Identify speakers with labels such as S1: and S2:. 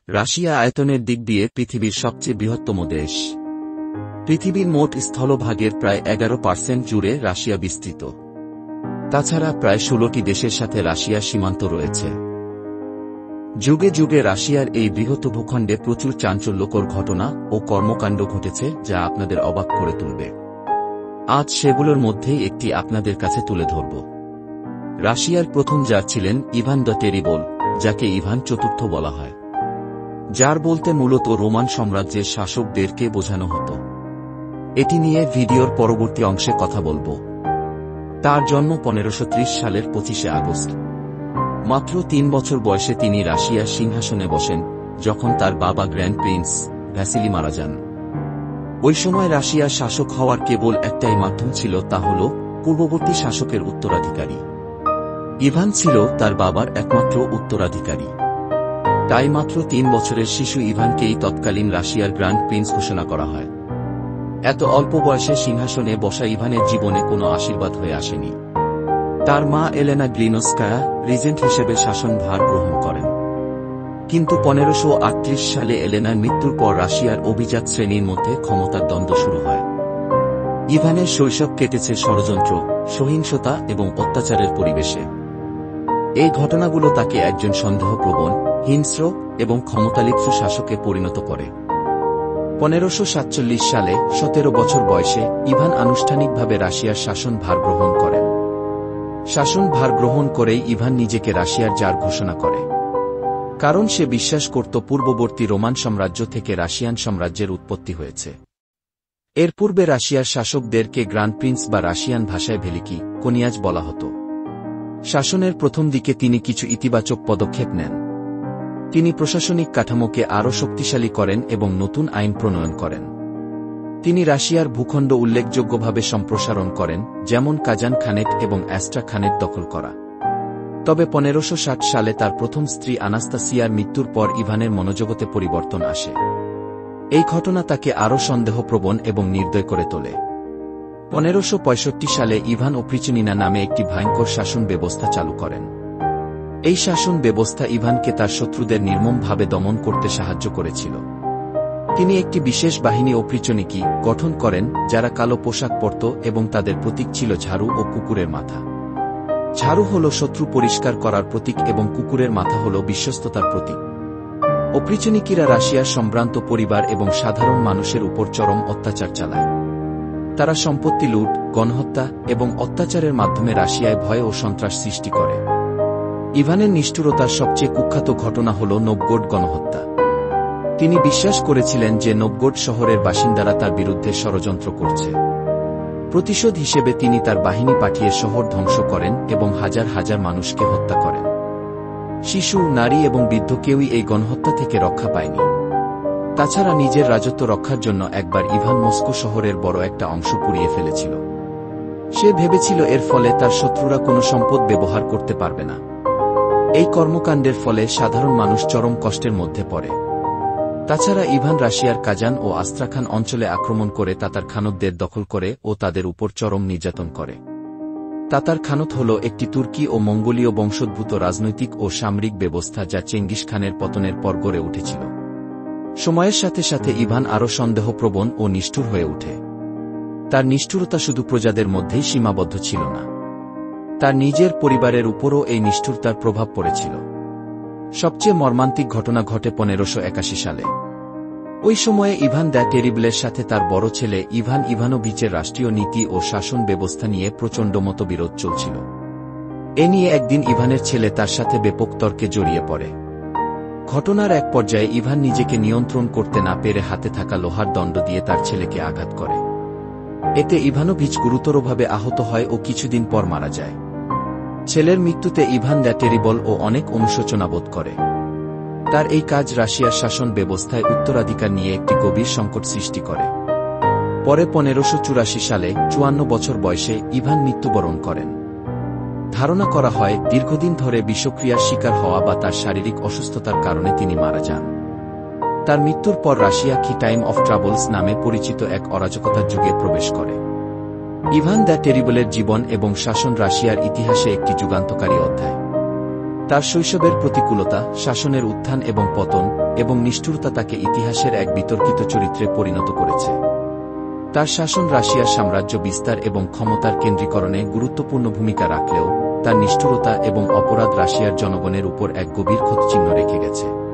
S1: Russia আয়তনের দিক দিয়ে পৃথিবীর সবচেয়ে বৃহত্তম দেশ। পৃথিবীর মোট স্থলভাগের প্রায় 11% জুড়ে রাশিয়া বিস্তৃত। তাছাড়া প্রায় 16টি দেশের সাথে রাশিয়ার সীমান্ত রয়েছে। যুগে যুগে রাশিয়ার এই বৃহৎ ভূখণ্ডে প্রচুর চাঞ্চল্যকর ঘটনা ও কর্মকাণ্ড ঘটেছে, যা আপনাদের অবাক করে তুলবে। আজ সেগুলোর মধ্যেই একটি আপনাদের কাছে তুলে ধরব। রাশিয়ার প্রথম জার ছিলেন ইভান দ্য টেরিবল, যাকে ইভান চতুর্থ বলা হয়। জার বলতে মূলত রোমান সাম্রাজ্যের শাসকদেরকে বোঝানো হতো। এটি নিয়ে ভিডিওর পরবর্তী অংশে কথা বলব। তার জন্ম 1530 সালের 25শে আগস্ট। মাত্র 3 বছর বয়সে তিনি রাশিয়ার সিংহাসনে বসেন, যখন তার বাবা গ্র্যান্ড প্রিন্স ভ্যাসিলি মারা যান। ওই সময় রাশিয়ার শাসক হওয়ার কেবল একটাই মাধ্যম ছিল, তা হল পূর্ববর্তী শাসকের উত্তরাধিকারী। ইভান ছিল তার বাবার একমাত্র উত্তরাধিকারী। তাই মাত্র 3 বছরের শিশু ইভানকেই তৎকালীন রাশিয়ার গ্র্যান্ড প্রিন্স ঘোষণা করা হয়। এত অল্প বয়সে সিংহাসনে বসা ইভানের জীবনে কোনো আশীর্বাদ হয়ে আসেনি। তার মা এলেনা গ্লিনস্কায়া রিজেন্ট হিসেবে শাসনভার গ্রহণ করেন। কিন্তু 1538 সালে এলেনার মৃত্যুর পর রাশিয়ার অভিজাত শ্রেণীর মধ্যে ক্ষমতার দ্বন্দ্ব শুরু হয়। ইভানের শৈশব কেটেছে ষড়যন্ত্র, সহিংসতা এবং অত্যাচারের পরিবেশে। এই ঘটনাগুলো তাকে একজন সন্দেহপ্রবণ, হিংস্র এবং ক্ষমতালিপ্ত শাসকে পরিণত করে। 1547 সালে 17 বছর বয়সে ইভান আনুষ্ঠানিকভাবে রাশিয়ার শাসনভার গ্রহণ করেন। শাসনভার গ্রহণ করেই ইভান নিজেকে রাশিয়ার জার ঘোষণা করে, কারণ সে বিশ্বাস করত পূর্ববর্তী রোমান সাম্রাজ্য থেকে রাশিয়ান সাম্রাজ্যের উৎপত্তি হয়েছে। এর পূর্বে রাশিয়ার শাসকদেরকে গ্র্যান্ড প্রিন্স বা রাশিয়ান ভাষায় ভেলিকি কনিয়াজ বলা হতো। শাসনের প্রথম দিকে তিনি কিছু ইতিবাচক পদক্ষেপ নেন। তিনি প্রশাসনিক কাঠামোকে আরও শক্তিশালী করেন এবং নতুন আইন প্রণয়ন করেন। তিনি রাশিয়ার ভূখণ্ড উল্লেখযোগ্যভাবে সম্প্রসারণ করেন, যেমন কাজান খানেট এবং অ্যাস্ট্রা খানেট দখল করা। তবে 1560 সালে তার প্রথম স্ত্রী আনাস্তাসিয়ার মৃত্যুর পর ইভানের মনোজগতে পরিবর্তন আসে। এই ঘটনা তাকে আরও সন্দেহপ্রবণ এবং নির্দয় করে তোলে। 1565 সালে ইভান ওপ্রিচনিনা নামে একটি ভয়ঙ্কর শাসন ব্যবস্থা চালু করেন। এই শাসন ব্যবস্থা ইভানকে তার শত্রুদের নির্মমভাবে দমন করতে সাহায্য করেছিল। তিনি একটি বিশেষ বাহিনী ওপ্রিচনিকি গঠন করেন, যারা কালো পোশাক পরত এবং তাদের প্রতীক ছিল ঝাড়ু ও কুকুরের মাথা। ঝাড়ু হল শত্রু পরিষ্কার করার প্রতীক এবং কুকুরের মাথা হল বিশ্বস্ততার প্রতীক। ওপ্রিচনিকিরা রাশিয়ার সম্ভ্রান্ত পরিবার এবং সাধারণ মানুষের উপর চরম অত্যাচার চালায়। তারা সম্পত্তি লুট, গণহত্যা এবং অত্যাচারের মাধ্যমে রাশিয়ায় ভয় ও সন্ত্রাস সৃষ্টি করে। ইভানের নিষ্ঠুরতার সবচেয়ে কুখ্যাত ঘটনা হল নোভগোরড গণহত্যা। তিনি বিশ্বাস করেছিলেন যে নোভগোরড শহরের বাসিন্দারা তার বিরুদ্ধে ষড়যন্ত্র করছে। প্রতিশোধ হিসেবে তিনি তার বাহিনী পাঠিয়ে শহর ধ্বংস করেন এবং হাজার হাজার মানুষকে হত্যা করেন। শিশু, নারী এবং বৃদ্ধ কেউই এই গণহত্যা থেকে রক্ষা পায়নি। তাছাড়া নিজের রাজত্ব রক্ষার জন্য একবার ইভান মস্কো শহরের বড় একটা অংশ পুড়িয়ে ফেলেছিল। সে ভেবেছিল এর ফলে তার শত্রুরা কোনো সম্পদ ব্যবহার করতে পারবে না। এই কর্মকাণ্ডের ফলে সাধারণ মানুষ চরম কষ্টের মধ্যে পড়ে। তাছাড়া ইভান রাশিয়ার কাজান ও আস্ত্রাখান অঞ্চলে আক্রমণ করে তাতার খানতদের দখল করে ও তাদের উপর চরম নির্যাতন করে। তাতার খানত হল একটি তুর্কি ও মঙ্গোলীয় বংশোদ্ভূত রাজনৈতিক ও সামরিক ব্যবস্থা, যা চেঙ্গিস খানের পতনের পর গড়ে উঠেছিল। সময়ের সাথে সাথে ইভান আরও সন্দেহপ্রবণ ও নিষ্ঠুর হয়ে ওঠে। তার নিষ্ঠুরতা শুধু প্রজাদের মধ্যেই সীমাবদ্ধ ছিল না, তার নিজের পরিবারের উপরও এই নিষ্ঠুরতার প্রভাব পড়েছিল। সবচেয়ে মর্মান্তিক ঘটনা ঘটে 1581 সালে। ওই সময়ে ইভান দ্য টেরিবলের সাথে তার বড় ছেলে ইভান ইভানোভিচের রাষ্ট্রীয় নীতি ও শাসন ব্যবস্থা নিয়ে প্রচণ্ড মতবিরোধ চলছিল। এ নিয়ে একদিন ইভানের ছেলে তার সাথে ব্যাপক তর্কে জড়িয়ে পড়ে। ঘটনার এক পর্যায়ে ইভান নিজেকে নিয়ন্ত্রণ করতে না পেরে হাতে থাকা লোহার দণ্ড দিয়ে তার ছেলেকে আঘাত করে। এতে ইভানোভিচ গুরুতরভাবে আহত হয় ও কিছুদিন পর মারা যায়। ছেলের মৃত্যুতে ইভান দ্য টেরিবল ও অনেক অনুশোচনা বোধ করে। তার এই কাজ রাশিয়ার শাসন ব্যবস্থায় উত্তরাধিকার নিয়ে একটি গভীর সংকট সৃষ্টি করে। পরে 1584 সালে 54 বছর বয়সে ইভান মৃত্যুবরণ করেন। ধারণা করা হয় দীর্ঘদিন ধরে বিষক্রিয়ার শিকার হওয়া বা তার শারীরিক অসুস্থতার কারণে তিনি মারা যান। তার মৃত্যুর পর রাশিয়া কি টাইম অফ ট্রাবলস নামে পরিচিত এক অরাজকতার যুগে প্রবেশ করে। ইভান দ্য টেরিবলের জীবন এবং শাসন রাশিয়ার ইতিহাসে একটি যুগান্তকারী অধ্যায়। তার শৈশবের প্রতিকূলতা, শাসনের উত্থান এবং পতন এবং নিষ্ঠুরতা তাকে ইতিহাসের এক বিতর্কিত চরিত্রে পরিণত করেছে। তার শাসন রাশিয়ার সাম্রাজ্য বিস্তার এবং ক্ষমতার কেন্দ্রীকরণে গুরুত্বপূর্ণ ভূমিকা রাখলেও তার নিষ্ঠুরতা এবং অপরাধ রাশিয়ার জনগণের উপর এক গভীর ক্ষতচিহ্ন রেখে গেছে।